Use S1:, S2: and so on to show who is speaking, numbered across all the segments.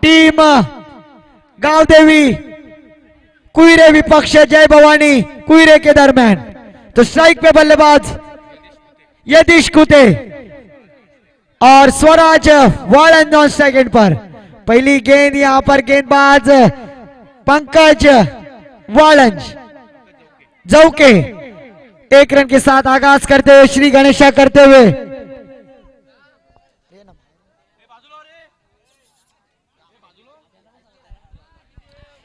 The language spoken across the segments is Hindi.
S1: टीम गावदेवी कुईरे विपक्ष जय भवानी कुईरे के दरम्यान। तो स्ट्राइक पे बल्लेबाज यदीश कुते और स्वराज वाळंज ऑन सेकंड पर। पहली गेंद यहां पर गेंदबाज पंकज वाळंज जौके 1 रन के साथ आगाज करते हुए श्री गणेशा करते हुए।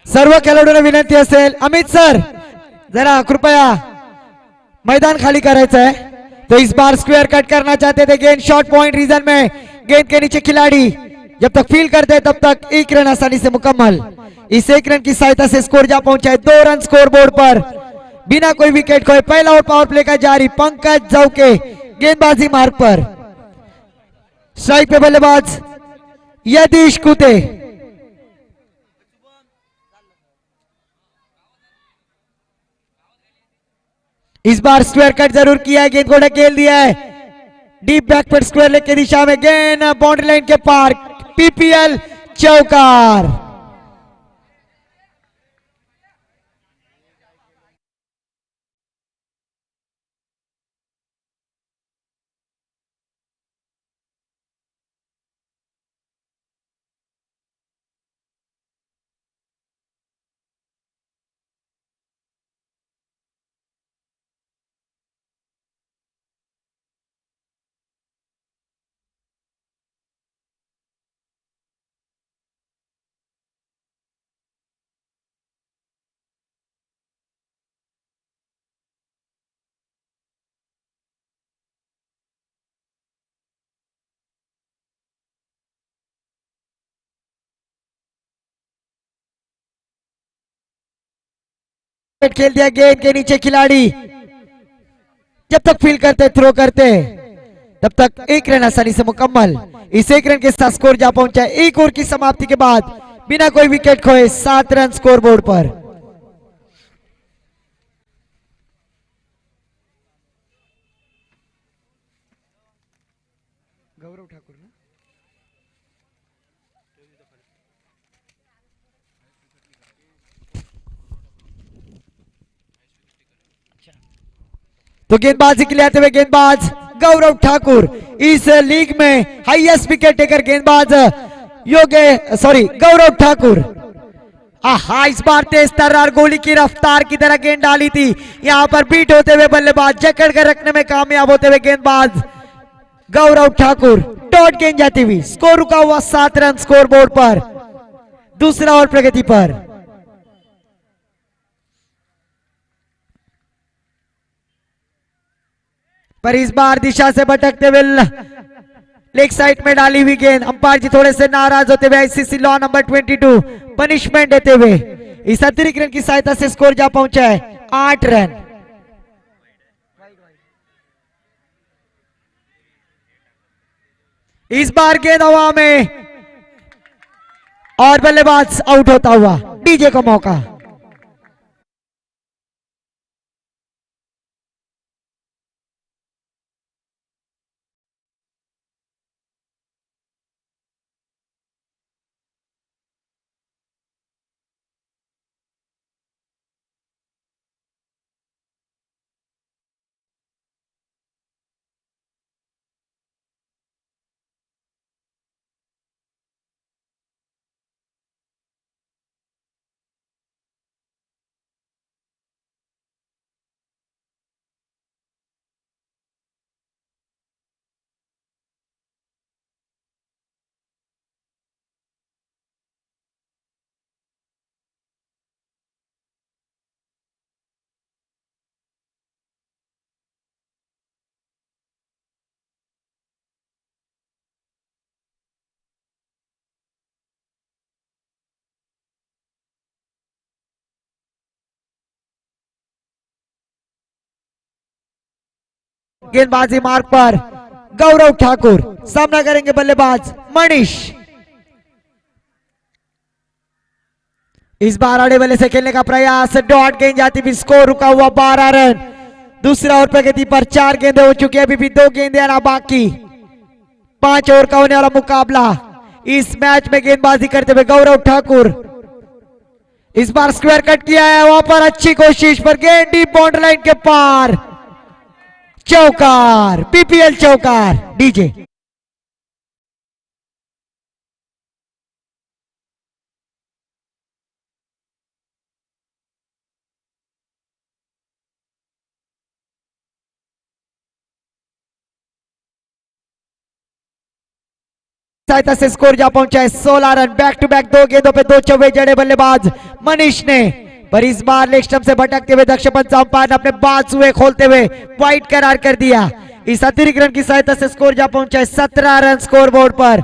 S1: सर्व खेळाडूंना विनंती असेल अमित सर जरा कृपया मैदान खाली करायचं है। तो इस बार स्क्वायर कट करना चाहते थे गेंद शॉर्ट पॉइंट रीजन में। गेंद के नीचे खिलाड़ी जब तक फील करते तब तक 1 रन आसानी से मुकम्मल। इस 1 रन की सहायता से स्कोर जा पहुंचा है 2 रन स्कोर बोर्ड पर बिना कोई विकेट खोए। पहला और पावर प्ले का जारी पंकज जौके गेंदबाजी मार्ग पर। स्ट्राइक पे बल्लेबाज यदीश कुते। इस बार स्क्वायर कट जरूर किया है, गेंद को ढकेल दिया है डीप बैकवर्ड स्क्वायर लेग की दिशा में। गेंद बाउंड्री लाइन के पार पीपीएल चौकार। खेल दिया गेंद के नीचे खिलाड़ी जब तक फील करते थ्रो करते तब तक 1 रन आसानी से मुकम्मल। इस 1 रन के साथ स्कोर जा पहुंचा है 1 ओवर की समाप्ति के बाद बिना कोई विकेट खोए 7 रन स्कोर बोर्ड पर। गौरव ठाकुर ना तो गेंदबाजी के लिए आते हुए गेंदबाज गौरव ठाकुर इस लीग में हाईएस्ट विकेट टेकर गेंदबाज गौरव ठाकुर। इस बार तेज तर्रार गोली की रफ्तार की तरह गेंद डाली थी। यहां पर बीट होते हुए बल्लेबाज जकड़ कर रखने में कामयाब होते हुए गेंदबाज गौरव ठाकुर। डॉट गेंद जाती हुई स्कोर रुका हुआ 7 रन स्कोर बोर्ड पर। दूसरा ओवर प्रगति पर इस बार दिशा से भटकते हुए लेग साइड में डाली हुई गेंद। अंपायर जी थोड़े से नाराज होते हुए आईसीसी लॉ नंबर 22 पनिशमेंट देते हुए इस अतिरिक्त रन की सहायता से स्कोर जा पहुंचा है 8 रन। इस बार गेंद हवा में और बल्लेबाज आउट होता हुआ। डीजे का मौका। गेंदबाजी मार्ग पर गौरव ठाकुर। सामना करेंगे बल्लेबाज मनीष। इस बार आड़े वाले से खेलने का प्रयास। डॉट गेंद जाती भी स्कोर रुका हुआ 12 रन। दूसरा ओवर प्रगति पर 4 गेंदे हो चुकी है, अभी भी 2 गेंदे आना बाकी। 5 ओवर का होने वाला मुकाबला। इस मैच में गेंदबाजी करते हुए गौरव ठाकुर। इस बार स्क्वायर कट किया है, वहां पर अच्छी कोशिश पर गेंद डीप बाउंड्री लाइन के पार, चौकार, पीपीएल चौकार। डीजे सहायता से स्कोर जा पहुंचा है 16 रन। बैक टू बैक 2 गेंदों पे 2 चौके जड़े बल्लेबाज मनीष ने, पर इस बार लेग स्टंप से भटकते हुए दक्ष पंच अंपायर ने अपने बाजुए खोलते हुए वाइड करार कर दिया। इस अतिरिक्त रन की सहायता से स्कोर जा पहुंचा है 17 रन स्कोर बोर्ड पर,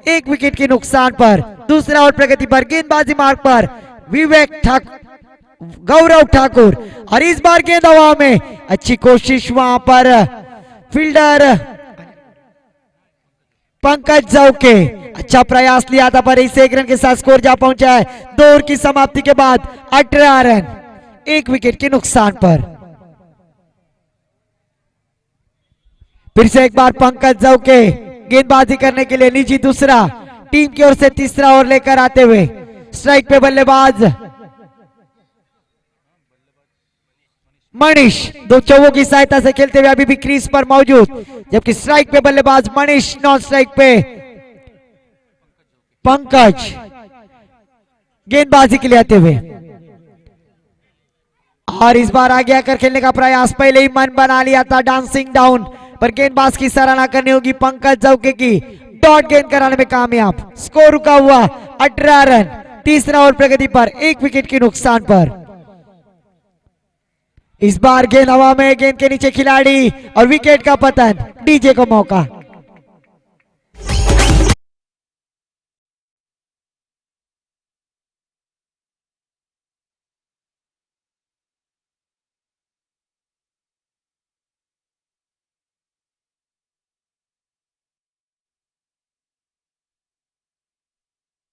S1: 1 विकेट के नुकसान पर। दूसरा और प्रगति पर गेंदबाजी मार्ग पर विवेक ठाकुर, गौरव ठाकुर, और इस बार गेंद हवा में, अच्छी कोशिश वहां पर फील्डर पंकज जाऊके, अच्छा प्रयास लिया था पर इस 1 रन के साथ स्कोर जा पहुंचा है 2 ओवर की समाप्ति के बाद 18 रन, 1 विकेट के नुकसान पर। फिर से एक बार पंकज जाऊके गेंदबाजी करने के लिए निजी दूसरा, टीम की ओर से तीसरा ओवर लेकर आते हुए स्ट्राइक पे बल्लेबाज मनीष 2 चौकों की सहायता से खेलते हुए अभी भी क्रीज पर मौजूद, जबकि स्ट्राइक पे बल्लेबाज मनीष, नॉन स्ट्राइक पे पंकज गेंदबाजी के लिए आते हुए। और इस बार आगे आकर खेलने का प्रयास, पहले ही मन बना लिया था डांसिंग डाउन, पर गेंदबाज की सराहना करनी होगी पंकज जाऊके की, डॉट गेंद कराने में कामयाब। स्कोर रुका हुआ 18 रन, तीसरा ओवर प्रगति पर, 1 विकेट के नुकसान पर। इस बार गेंद हवा में, गेंद के नीचे खिलाड़ी और विकेट का पतन। डीजे को मौका।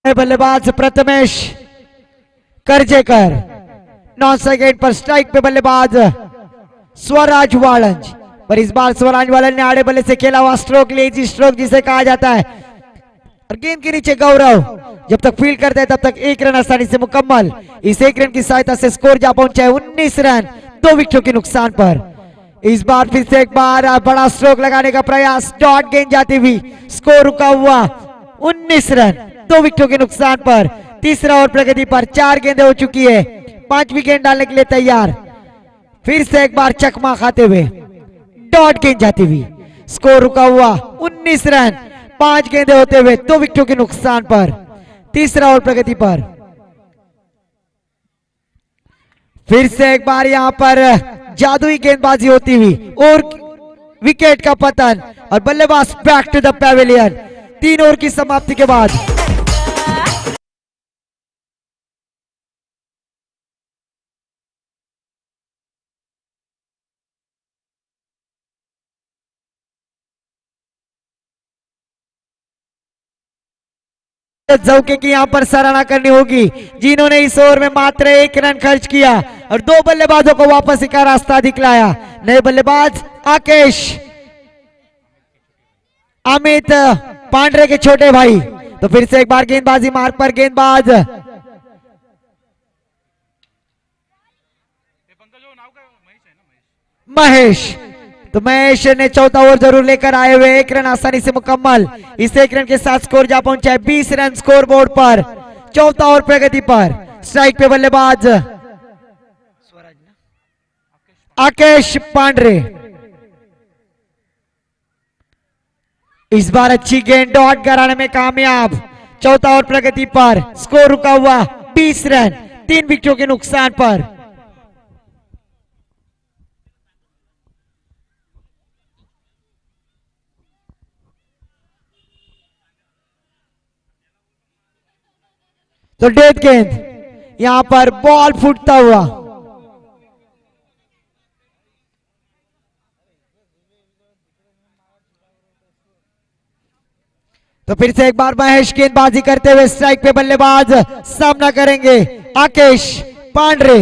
S1: बल्लेबाज प्रथमेश करजेकर, नॉन सेकेंड पर स्ट्राइक पे बल्लेबाज स्वराज वालंज, पर इस बार स्वराज वालंज ने आड़े बल्ले से खेला हुआ स्ट्रोक, लेजी स्ट्रोक जिसे कहा जाता है, और गेंद के नीचे गौरव जब तक फील्ड करते हैं तब तक 1 रन आसानी से मुकम्मल। इस 1 रन की सहायता से स्कोर जा पहुंचा है 19 रन, 2 विकेटों के नुकसान पर। इस बार फिर से एक बार बड़ा स्ट्रोक लगाने का प्रयास, डॉट गेंद जाती हुई, स्कोर रुका हुआ 19 रन, 2 विकेटों के नुकसान पर। तीसरा ओवर प्रगति पर, 4 गेंदें हो चुकी है, 5वीं गेंद डालने के लिए तैयार। फिर से एक बार चकमा खाते हुए, डॉट गेंद जाती हुई, स्कोर रुका हुआ 19 रन, 5 गेंदें होते हुए 2 विकेटों के नुकसान पर। तीसरा ओवर प्रगति पर। फिर से एक बार यहां पर जादुई गेंदबाजी होती हुई और विकेट का पतन, और बल्लेबाज back to the pavilion. 3 over की समाप्ति के बाद जाऊके की यहां पर सराहना करनी होगी, जिन्होंने इस ओवर में मात्र 1 रन खर्च किया और 2 बल्लेबाजों को वापसी का रास्ता दिखलाया। नए बल्लेबाज आकेश, अमित पांड्रे के छोटे भाई। तो फिर से एक बार गेंदबाजी मार्ग पर, गेंदबाज महेश, तो महेश ने चौथा ओवर जरूर लेकर आए हुए, 1 रन आसानी से मुकम्मल। इस 1 रन के साथ स्कोर जा पहुंचा है 20 रन स्कोर बोर्ड पर, चौथा ओवर प्रगति पर। स्ट्राइक पे बल्लेबाज आकेश पांड्रे। इस बार अच्छी गेंद, डॉट कराने में कामयाब, चौथा ओवर प्रगति पर। स्कोर रुका हुआ 20 रन, 3 विकेटों के नुकसान पर। तो डेथ गेंद, यहां पर बॉल फूटता हुआ, तो फिर से एक बार महेश गेंदबाजी करते हुए, स्ट्राइक पे बल्लेबाज सामना करेंगे आकेश पांड्रे।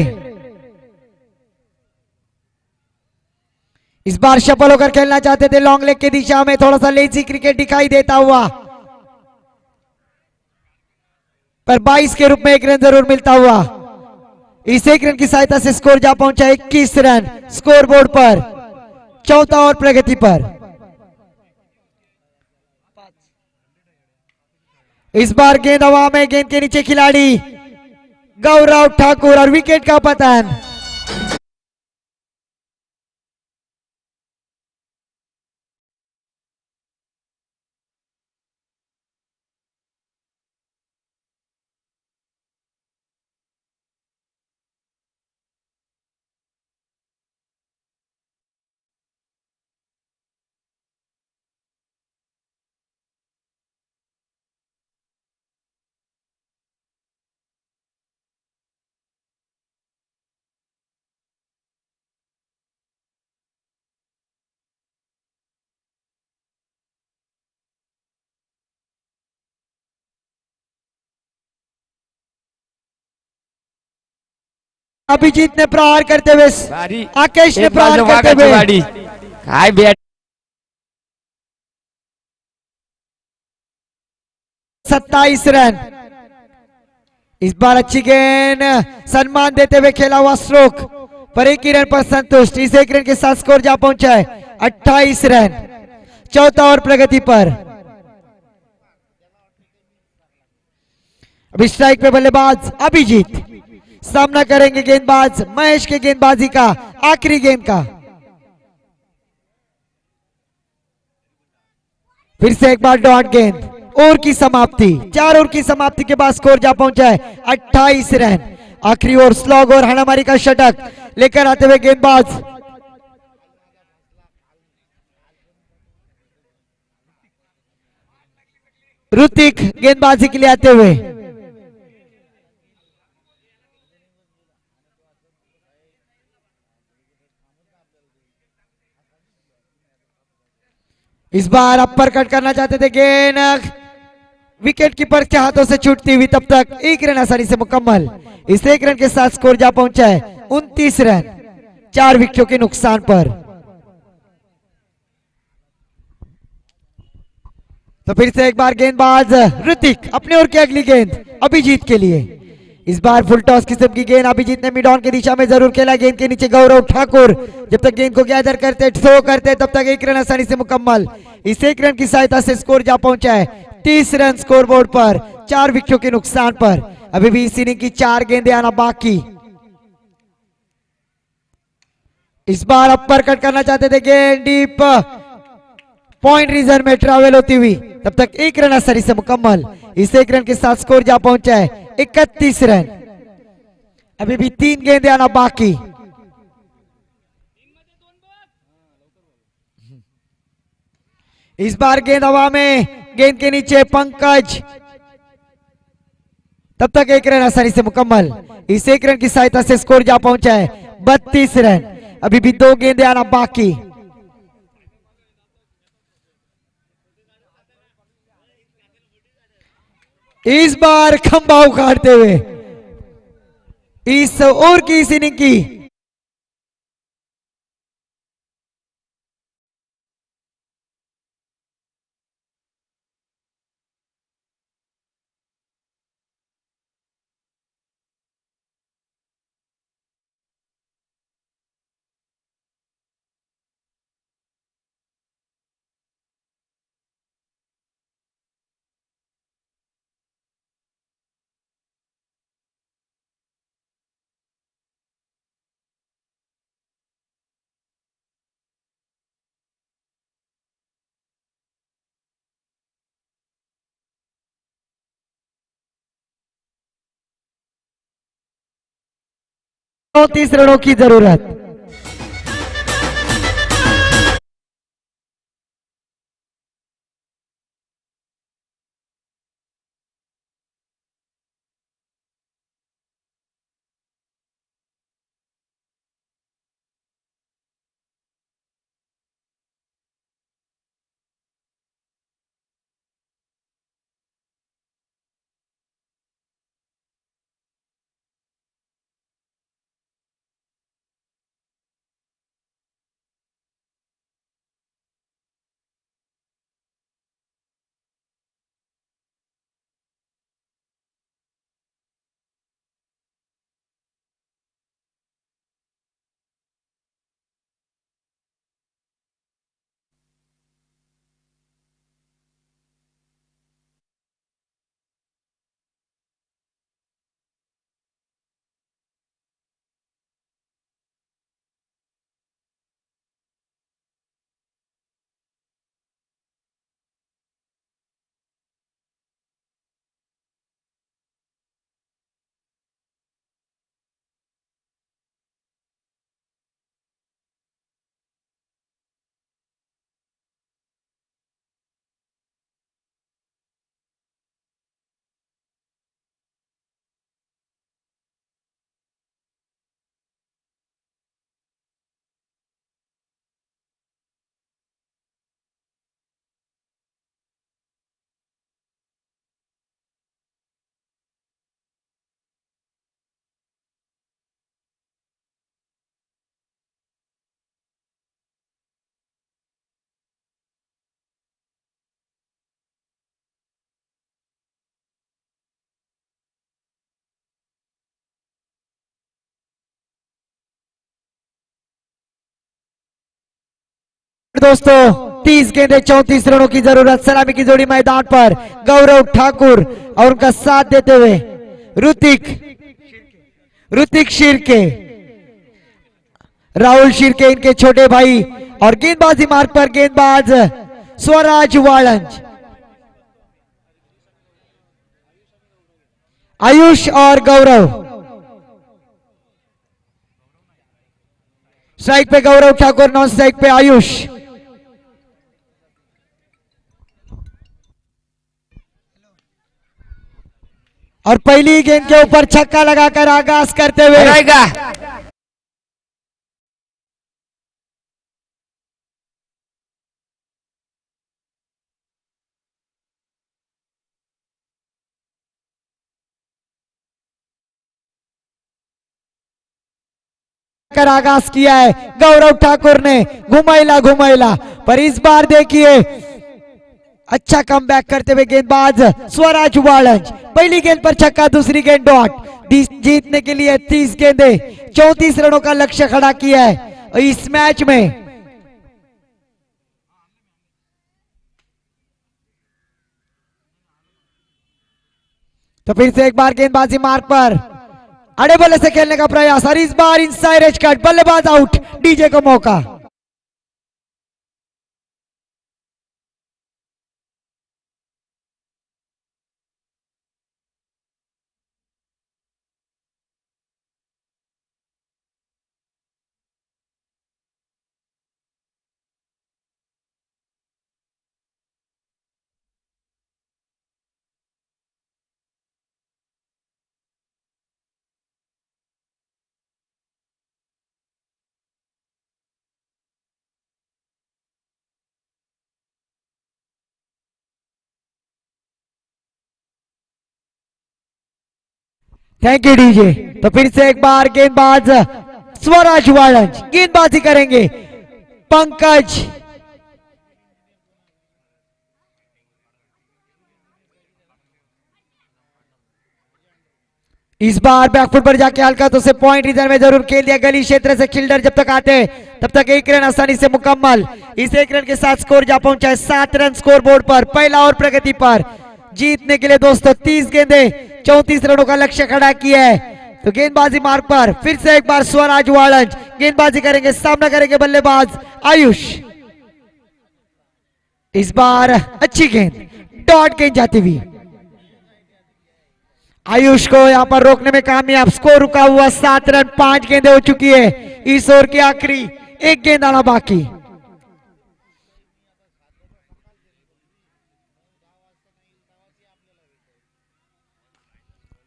S1: इस बार सफल होकर खेलना चाहते थे, लॉन्ग लेग की दिशा में थोड़ा सा लेजी क्रिकेट दिखाई देता हुआ। पर 22 के रूप में एक रन जरूर मिलता हुआ। इस एक रन की सहायता से स्कोर जा पहुंचा 21 रन स्कोर बोर्ड पर, चौथा और प्रगति पर। इस बार गेंद हवा में, गेंद के नीचे खिलाड़ी गौरव ठाकुर और विकेट का पतन। अभिजीत ने प्रहार करते हुए, आकेश ने प्रहार करते हुए,
S2: काय बैट
S1: 27 रन। इस बार अच्छी गेंद, सम्मान देते हुए खेला हुआ स्ट्रोक, पर एक ही रन पर संतुष्ट। इस एक रन के साथ स्कोर जा पहुंचा है 28 रन, चौथा और प्रगति पर। अभी स्ट्राइक पे बल्लेबाज अभिजीत, सामना करेंगे गेंदबाज महेश के गेंदबाजी का आखिरी गेंद का। फिर से एक बार डॉट गेंद, ओवर की समाप्ति, 4 ओवर की समाप्ति के बाद स्कोर जा पहुंचा है 28 रन। आखिरी ओवर स्लॉग और हणामारी का शतक लेकर आते हुए गेंदबाज ऋतिक गेंदबाजी के लिए आते हुए। इस बार अपर कट करना चाहते थे, गेंद विकेट कीपर के हाथों से छूटती हुई, तब तक एक रन आसानी से मुकम्मल। इस एक रन के साथ स्कोर जा पहुंचा है 29 रन, 4 विकेटों के नुकसान पर। तो फिर से एक बार गेंदबाज ऋतिक, अपने ओर की अगली गेंद अभिजीत के लिए। इस बार फुल टॉस किस्म की गेंद अभिजीत ने मिड ऑन की दिशा में जरूर खेला। गेंद के नीचे गौरव ठाकुर जब तक गेंद को गैदर करते, थ्रो करते, तब तक एक रन आसानी से मुकम्मल। इस एक रन की सहायता से स्कोर जा पहुंचा है 30 रन स्कोर बोर्ड पर, 4 विकेटों के नुकसान पर। अभी भी इस इनिंग की 4 गेंदें आना बाकी। इस बार अपर कट करना चाहते थे, गेंद डीप पॉइंट रीजन में ट्रैवल होती हुई, तब तक एक रन आसानी से मुकम्मल। इस एक रन के साथ स्कोर जा पहुंचा है 31 रन। अभी भी 3 गेंदें आना बाकी। इस बार गेंद हवा में, गेंद के नीचे पंकज, तब तक एक रन आसानी से मुकम्मल। इस एक रन की सहायता से स्कोर जा पहुंचा है 32 रन। अभी भी 2 गेंदें आना बाकी। इस बार खंभा उखाड़ते हुए इस ओवर की इस इनिंग की तो 30 रनों की जरूरत। दोस्तों 30 गेंदे 34 रनों की जरूरत। सलामी की जोड़ी मैदान पर गौरव ठाकुर और उनका साथ देते हुए ऋतिक शिर्के, राहुल शिर्के इनके छोटे भाई। और गेंदबाजी मार्ग पर गेंदबाज स्वराज वालंज, आयुष और गौरव। स्ट्राइक पे गौरव ठाकुर, नॉन स्ट्राइक पे आयुष। और पहली गेंद के ऊपर छक्का लगाकर आगाज करते हुए आगाज किया है गौरव ठाकुर ने। घुमाइला पर इस बार देखिए अच्छा कमबैक करते हुए गेंदबाज स्वराज वालंज। पहली गेंद पर छक्का, दूसरी गेंद डॉट। जीतने के लिए 30 गेंदे 34 रनों का लक्ष्य खड़ा किया है इस मैच में। तो फिर से एक बार गेंदबाजी मार्ग पर अड़े बल्ले से खेलने का प्रयास और इस बार इनसाइड एज कट, बल्लेबाज आउट। डीजे को मौका। Thank you DJ. तो फिर से एक बार गेंदबाज स्वराज वालंज गेंदबाजी करेंगे। पंकज, इस बार बैकफुट पर जाके हल्का तो से पॉइंट रीजन में जरूर खेल दिया। गली क्षेत्र से फील्डर जब तक आते तब तक एक रन आसानी से मुकम्मल। इस एक रन के साथ स्कोर जा पहुंचा है 7 रन स्कोर बोर्ड पर। पहला और प्रगति पर जीतने के लिए दोस्तों 30 गेंदे 34 रनों का लक्ष्य खड़ा किया है। तो गेंदबाजी मार्ग पर फिर से एक बार स्वराज वालंज गेंदबाजी करेंगे। सामना करेंगे बल्लेबाज आयुष। इस बार अच्छी गेंद, डॉट गेंद जाती हुई। आयुष को यहां पर रोकने में कामयाब। स्कोर रुका हुआ 7 रन, 5 गेंदें हो चुकी है। इस ओवर की आखिरी एक गेंद आना बाकी।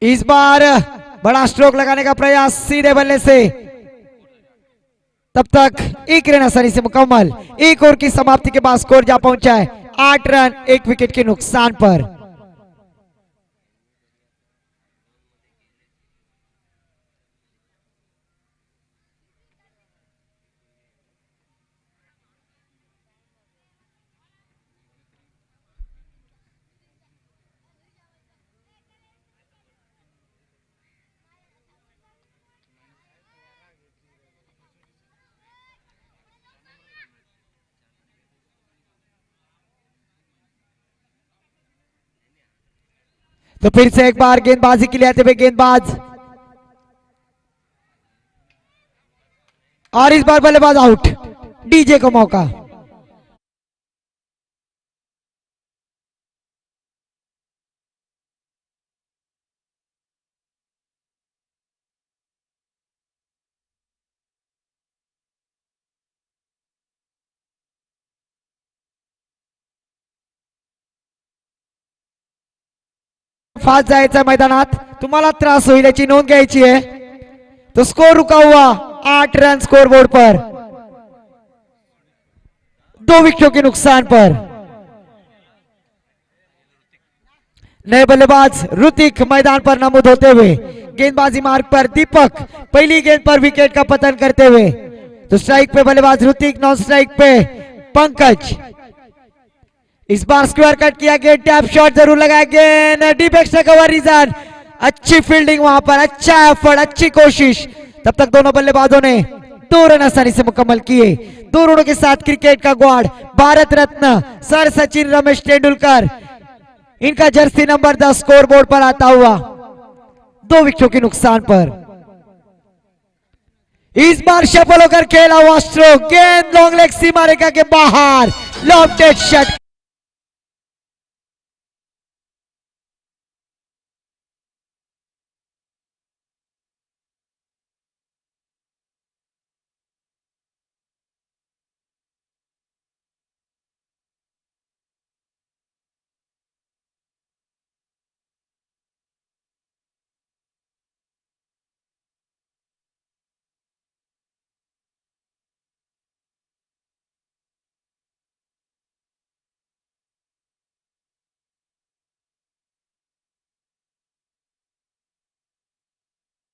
S1: इस बार बड़ा स्ट्रोक लगाने का प्रयास सीधे बल्ले से। तब तक एक रन आसानी से मुकम्मल। एक ओवर की समाप्ति के बाद स्कोर जा पहुंचा है 8 रन 1 विकेट के नुकसान पर। तो फिर से एक बार गेंदबाजी के लिए आते हुए गेंदबाज और इस बार बल्लेबाज आउट। डीजे को मौका। फास्ट जायचं मैदानात, तुम्हाला त्रास होईल याची नोंद घ्यायची आहे। तो स्कोर रुका हुआ 8 रन स्कोर बोर्ड पर, 2 विकेटों के नुकसान पर। नए बल्लेबाज ऋतिक मैदान पर नमूद होते हुए गेंदबाजी मार्ग पर दीपक पहली गेंद पर विकेट का पतन करते हुए। तो स्ट्राइक पे बल्लेबाज ऋतिक, नॉन स्ट्राइक पे पंकज। इस बार स्क्वायर कट किया गया, टैप शॉट जरूर लगाया गया। डीप एक्स्ट्रा कवर रीजन, अच्छी फील्डिंग वहां पर, अच्छा एफर्ट, अच्छी कोशिश। तब तक दोनों बल्लेबाजों ने 2 रन आसानी से मुकम्मल किए। 2 रनों के साथ क्रिकेट का गॉड भारत रत्न सर सचिन रमेश तेंदुलकर, इनका जर्सी नंबर 10 स्कोर बोर्ड पर आता हुआ 2 विकेटों के नुकसान पर। इस बार सफल होकर खेला हुआ स्ट्रोक, गेंद लॉन्ग लेग सीमा रेखा के बाहर, लॉफ्टेड शॉट।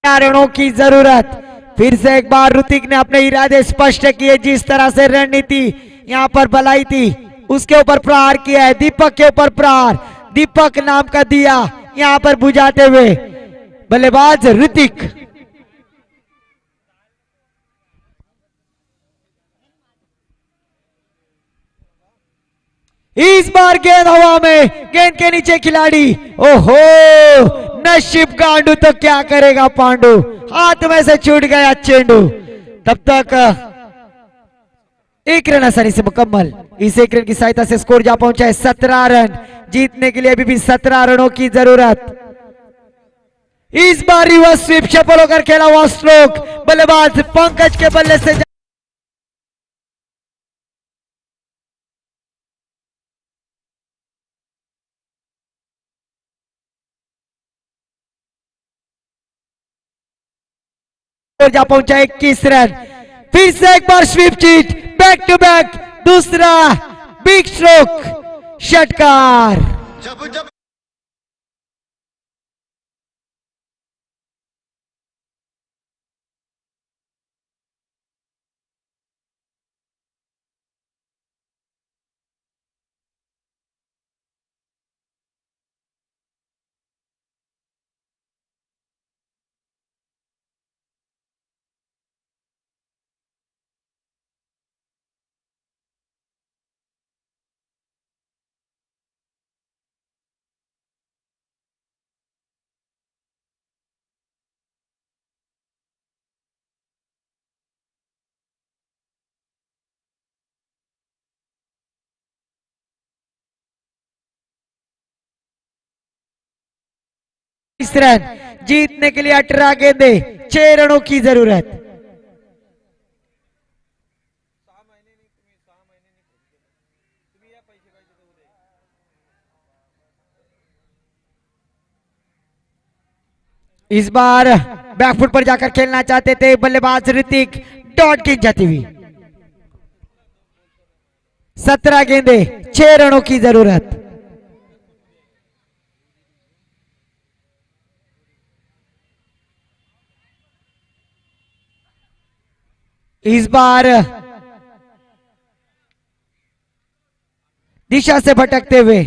S1: रनों की जरूरत। फिर से एक बार ऋतिक ने अपने इरादे स्पष्ट किए, जिस तरह से रणनीति यहां पर बनाई थी उसके ऊपर प्रहार किया है। दीपक के ऊपर प्रहार, दीपक नाम का दिया यहां पर बुझाते हुए बल्लेबाज ऋतिक। इस बार गेंद हवा में, गेंद के नीचे खिलाड़ी, ओहो नशीब गांडू तो क्या करेगा पांडु, हाथ में से छूट गया चेंडू। तब तक 1 रन आसानी से मुकम्मल। इस 1 रन की सहायता से स्कोर जा पहुंचा है 17 रन। जीतने के लिए अभी भी 17 रनों की जरूरत। इस बार रिवर्स स्वीप सफल होकर खेला हुआ स्ट्रोक, बल्लेबाज पंकज के बल्ले से जा पहुंचा 21 रन। फिर से एक बार स्वीप चीट, बैक टू बैक दूसरा बिग स्ट्रोक, षटकार। रन। जीतने के लिए 18 गेंदे, 6 रनों की जरूरत। इस बार बैकफुट पर जाकर खेलना चाहते थे बल्लेबाज ऋतिक, डॉट की जाती हुई। 17 गेंदे, 6 रनों की जरूरत। इस बार दिशा से भटकते हुए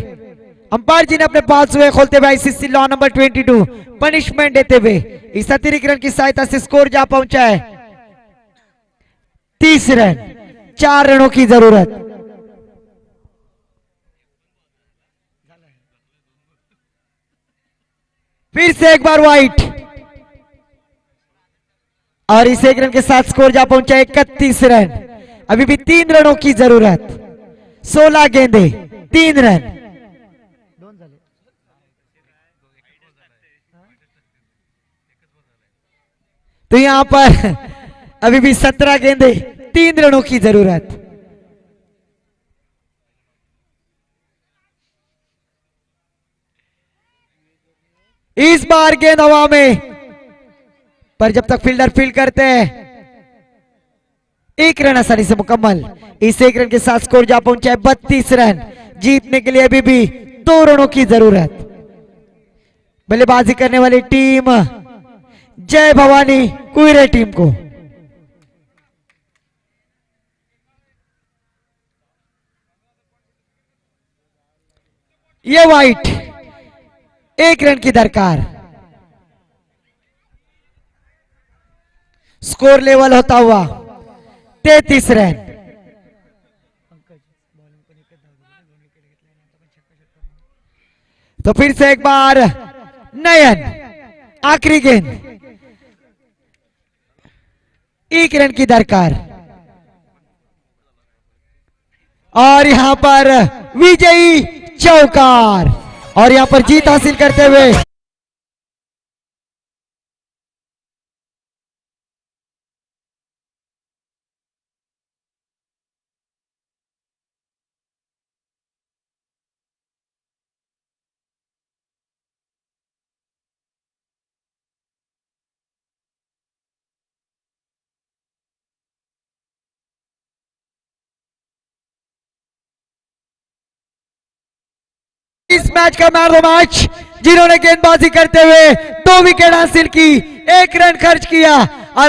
S1: अंपायर जी ने अपने पास हुए खोलते हुए आईसीसी लॉ नंबर 22 पनिशमेंट देते हुए इस अतिरिक्त रन की सहायता से स्कोर जा पहुंचा है 30 रन। 4 रनों की जरूरत। फिर से एक बार वाइट और इस 1 रन के साथ स्कोर जा पहुंचा 31 रन। अभी भी 3 रनों की जरूरत। 16 गेंदे, 3 रन। तो यहां पर अभी भी 17 गेंदे, 3 रनों की जरूरत। इस बार गेंद हवा में, पर जब तक फील्डर फील्ड करते हैं 1 रन आसानी से मुकम्मल। इस 1 रन के साथ स्कोर जा पहुंचा है 32 रन। जीतने के लिए अभी भी 2 रनों की जरूरत। बल्लेबाजी करने वाली टीम जय भवानी कुइरे टीम को ये वाइट, 1 रन की दरकार। स्कोर लेवल होता हुआ 33 रन। तो फिर से एक बार नयन, आखिरी गेंद, 1 रन की दरकार और यहां पर विजयी चौकार और यहां पर जीत हासिल करते हुए इस मैच का मैन ऑफ मैच जिन्होंने गेंदबाजी करते हुए 2 विकेट हासिल की, 1 रन खर्च किया,